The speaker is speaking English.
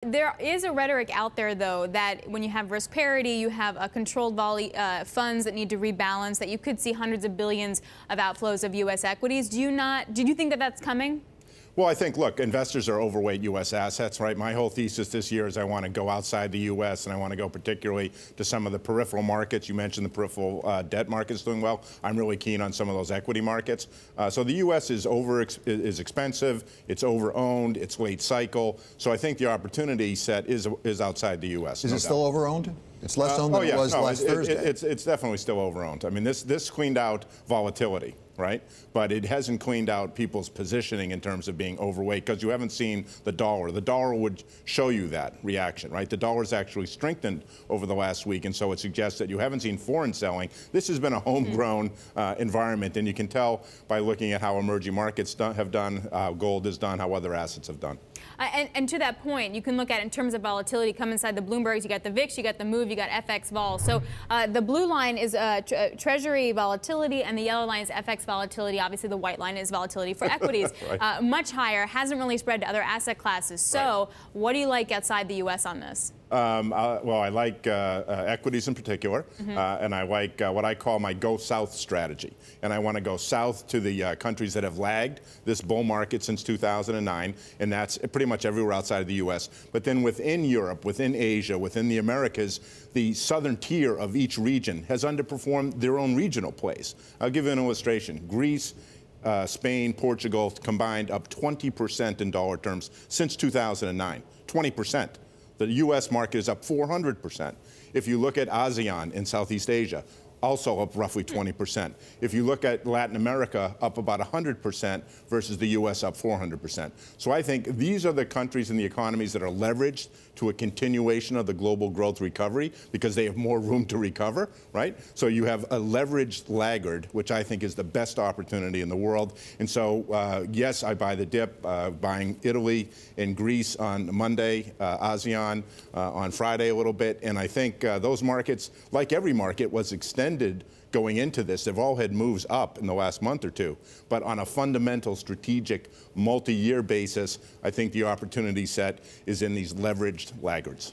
There is a rhetoric out there, though, that when you have risk parity, you have a controlled funds that need to rebalance, that you could see hundreds of billions of outflows of U.S. equities. Do you think that that's coming? Well, I think, look, investors are overweight U.S. assets, right? My whole thesis this year is I want to go outside the U.S., and I want to go particularly to some of the peripheral markets. You mentioned the peripheral debt markets doing well. I'm really keen on some of those equity markets. So the U.S. is expensive, it's over-owned, it's late cycle. So I think the opportunity set is outside the U.S. Is it still over-owned? It's less owned than it was last Thursday. It's definitely still over-owned. I mean, this cleaned out volatility, right? But it hasn't cleaned out people's positioning in terms of being overweight, because you haven't seen the dollar. The dollar would show you that reaction, right? The dollar's actually strengthened over the last week, and so it suggests that you haven't seen foreign selling. This has been a homegrown environment, and you can tell by looking at how emerging markets have done, how gold has done, how other assets have done. And to that point, you can look at, in terms of volatility, come inside the Bloombergs, you got the VIX, you got the MOVE, you got FX vol. So the blue line is Treasury volatility, and the yellow line is FX volatility. Obviously, the white line is volatility for equities. Right. Much higher, hasn't really spread to other asset classes. So what do you like outside the U.S. on this? Well, I like equities in particular, and I like what I call my go south strategy. And I want to go south to the countries that have lagged this bull market since 2009, and that's pretty much everywhere outside of the U.S. But then within Europe, within Asia, within the Americas, the southern tier of each region has underperformed their own regional plays. I'll give you an illustration. Greece, Spain, Portugal combined up 20% in dollar terms since 2009. 20%. The U.S. market is up 400%. If you look at ASEAN in Southeast Asia, also up roughly 20%. If you look at Latin America, up about 100% versus the U.S. up 400%. So I think these are the countries and the economies that are leveraged to a continuation of the global growth recovery because they have more room to recover, right? So you have a leveraged laggard, which I think is the best opportunity in the world. And so, yes, I buy the dip, buying Italy and Greece on Monday, ASEAN on Friday a little bit. And I think those markets, like every market, was extended going into this. They've all had moves up in the last month or two. But on a fundamental, strategic, multi-year basis, I think the opportunity set is in these leveraged laggards.